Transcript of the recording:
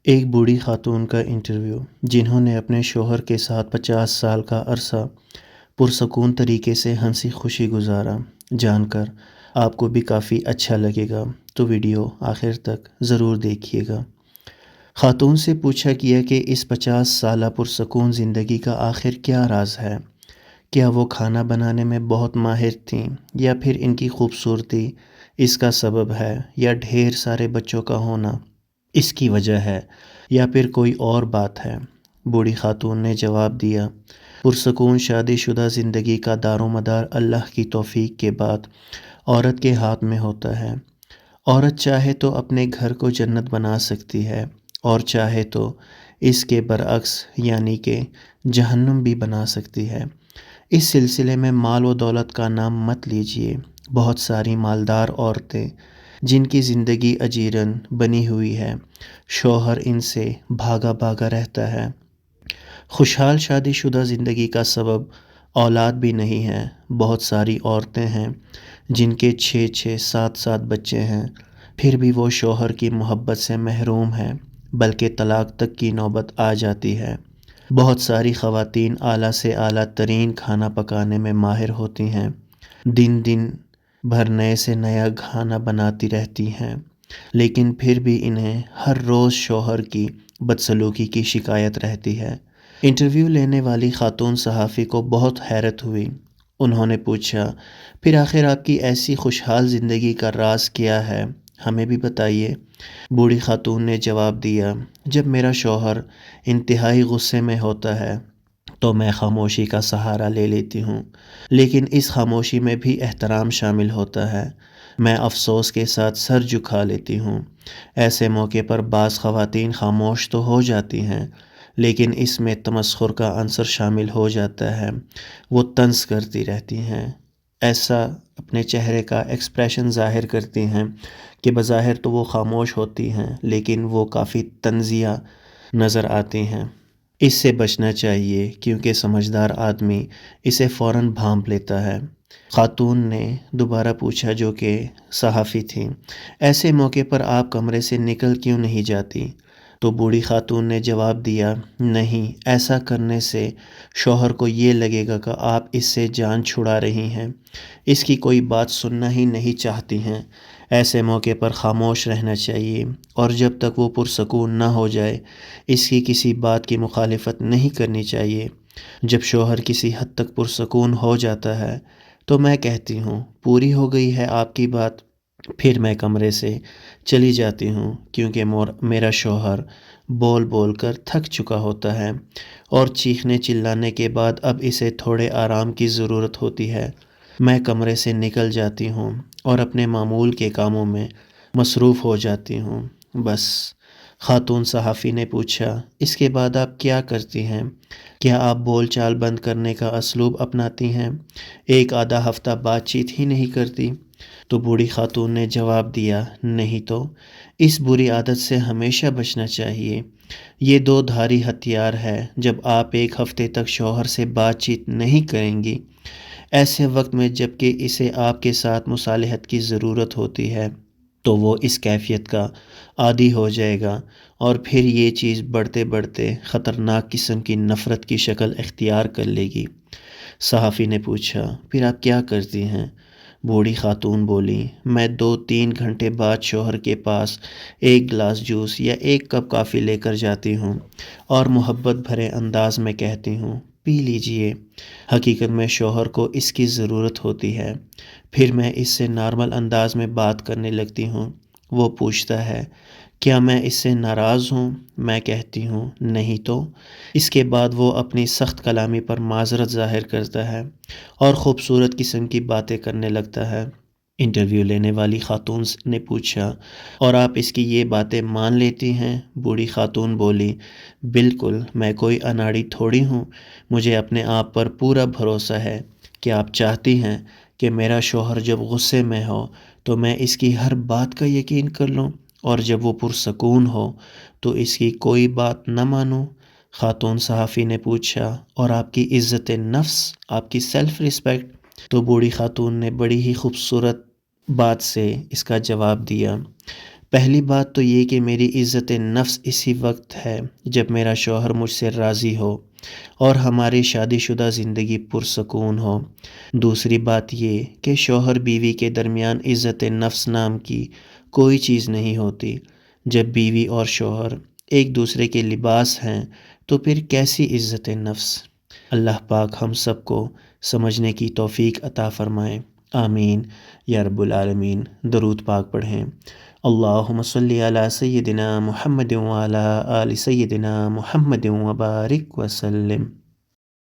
ایک بوڑھی خاتون کا انٹرویو جنہوں نے اپنے شوہر کے ساتھ 50 سال کا عرصہ پرسکون طریقے سے ہنسی خوشی گزارا، جان کر آپ کو بھی کافی اچھا لگے گا، تو ویڈیو آخر تک ضرور دیکھیے گا۔ خاتون سے پوچھا گیا کہ اس 50 سالہ پرسکون زندگی کا آخر کیا راز ہے؟ کیا وہ کھانا بنانے میں بہت ماہر تھیں، یا پھر ان کی خوبصورتی اس کا سبب ہے، یا ڈھیر سارے بچوں کا ہونا اس کی وجہ ہے، یا پھر کوئی اور بات ہے؟ بوڑھی خاتون نے جواب دیا، پرسکون شادی شدہ زندگی کا دار و مدار اللہ کی توفیق کے بعد عورت کے ہاتھ میں ہوتا ہے۔ عورت چاہے تو اپنے گھر کو جنت بنا سکتی ہے، اور چاہے تو اس کے برعکس یعنی کہ جہنم بھی بنا سکتی ہے۔ اس سلسلے میں مال و دولت کا نام مت لیجیے۔ بہت ساری مالدار عورتیں جن کی زندگی اجیرن بنی ہوئی ہے، شوہر ان سے بھاگا بھاگا رہتا ہے۔ خوشحال شادی شدہ زندگی کا سبب اولاد بھی نہیں ہے۔ بہت ساری عورتیں ہیں جن کے 6 7 بچے ہیں، پھر بھی وہ شوہر کی محبت سے محروم ہیں، بلکہ طلاق تک کی نوبت آ جاتی ہے۔ بہت ساری خواتین اعلیٰ سے اعلیٰ ترین کھانا پکانے میں ماہر ہوتی ہیں، دن بھر نئے سے نیا کھانا بناتی رہتی ہیں، لیکن پھر بھی انہیں ہر روز شوہر کی بدسلوکی کی شکایت رہتی ہے۔ انٹرویو لینے والی خاتون صحافی کو بہت حیرت ہوئی۔ انہوں نے پوچھا، پھر آخر آپ کی ایسی خوشحال زندگی کا راز کیا ہے؟ ہمیں بھی بتائیے۔ بوڑھی خاتون نے جواب دیا، جب میرا شوہر انتہائی غصے میں ہوتا ہے تو میں خاموشی کا سہارا لے لیتی ہوں، لیکن اس خاموشی میں بھی احترام شامل ہوتا ہے۔ میں افسوس کے ساتھ سر جھکا لیتی ہوں۔ ایسے موقع پر بعض خواتین خاموش تو ہو جاتی ہیں، لیکن اس میں تمسخر کا عنصر شامل ہو جاتا ہے۔ وہ طنز کرتی رہتی ہیں، ایسا اپنے چہرے کا ایکسپریشن ظاہر کرتی ہیں کہ بظاہر تو وہ خاموش ہوتی ہیں، لیکن وہ کافی طنزیہ نظر آتی ہیں۔ اس سے بچنا چاہیے، کیونکہ سمجھدار آدمی اسے فوراً بھانپ لیتا ہے۔ خاتون نے دوبارہ پوچھا، جو کہ صحافی تھیں، ایسے موقع پر آپ کمرے سے نکل کیوں نہیں جاتی؟ تو بوڑھی خاتون نے جواب دیا، نہیں، ایسا کرنے سے شوہر کو یہ لگے گا کہ آپ اس سے جان چھڑا رہی ہیں، اس کی کوئی بات سننا ہی نہیں چاہتی ہیں۔ ایسے موقع پر خاموش رہنا چاہیے، اور جب تک وہ پرسکون نہ ہو جائے اس کی کسی بات کی مخالفت نہیں کرنی چاہیے۔ جب شوہر کسی حد تک پرسکون ہو جاتا ہے تو میں کہتی ہوں، پوری ہو گئی ہے آپ کی بات، پھر میں کمرے سے چلی جاتی ہوں، کیونکہ میرا شوہر بول بول کر تھک چکا ہوتا ہے، اور چیخنے چلانے کے بعد اب اسے تھوڑے آرام کی ضرورت ہوتی ہے۔ میں کمرے سے نکل جاتی ہوں اور اپنے معمول کے کاموں میں مصروف ہو جاتی ہوں، بس۔ خاتون صحافی نے پوچھا، اس کے بعد آپ کیا کرتی ہیں؟ کیا آپ بول چال بند کرنے کا اسلوب اپناتی ہیں؟ ایک آدھا ہفتہ بات چیت ہی نہیں کرتی؟ تو بوڑھی خاتون نے جواب دیا، نہیں تو اس بری عادت سے ہمیشہ بچنا چاہیے۔ یہ دو دھاری ہتھیار ہے۔ جب آپ ایک ہفتے تک شوہر سے بات چیت نہیں کریں گی، ایسے وقت میں جب کہ اسے آپ کے ساتھ مصالحت کی ضرورت ہوتی ہے، تو وہ اس کیفیت کا عادی ہو جائے گا، اور پھر یہ چیز بڑھتے بڑھتے خطرناک قسم کی نفرت کی شکل اختیار کر لے گی۔ صحافی نے پوچھا، پھر آپ کیا کرتی ہیں؟ بوڑھی خاتون بولی، میں 2 3 گھنٹے بعد شوہر کے پاس ایک گلاس جوس یا ایک کپ کافی لے کر جاتی ہوں، اور محبت بھرے انداز میں کہتی ہوں، پی لیجئے۔ حقیقت میں شوہر کو اس کی ضرورت ہوتی ہے۔ پھر میں اس سے نارمل انداز میں بات کرنے لگتی ہوں۔ وہ پوچھتا ہے، کیا میں اس سے ناراض ہوں؟ میں کہتی ہوں، نہیں تو۔ اس کے بعد وہ اپنی سخت کلامی پر معذرت ظاہر کرتا ہے اور خوبصورت قسم کی باتیں کرنے لگتا ہے۔ انٹرویو لینے والی خاتون نے پوچھا، اور آپ اس کی یہ باتیں مان لیتی ہیں؟ بوڑھی خاتون بولی، بالکل، میں کوئی اناڑی تھوڑی ہوں، مجھے اپنے آپ پر پورا بھروسہ ہے۔ کیا آپ چاہتی ہیں کہ میرا شوہر جب غصے میں ہو تو میں اس کی ہر بات کا یقین کر لوں، اور جب وہ پرسکون ہو تو اس کی کوئی بات نہ مانوں؟ خاتون صحافی نے پوچھا، اور آپ کی عزت نفس، آپ کی سیلف رسپیکٹ؟ تو بوڑھی خاتون نے بڑی ہی خوبصورت بات سے اس کا جواب دیا، پہلی بات تو یہ کہ میری عزت نفس اسی وقت ہے جب میرا شوہر مجھ سے راضی ہو اور ہماری شادی شدہ زندگی پرسکون ہو۔ دوسری بات یہ کہ شوہر بیوی کے درمیان عزت نفس نام کی کوئی چیز نہیں ہوتی۔ جب بیوی اور شوہر ایک دوسرے کے لباس ہیں تو پھر کیسی عزت نفس؟ اللہ پاک ہم سب کو سمجھنے کی توفیق عطا فرمائے، آمین یا رب العالمین۔ درود پاک پڑھیں۔ اللہم صلی علی سیدنا محمد وعلی آل سیدنا محمد وبارک وسلم۔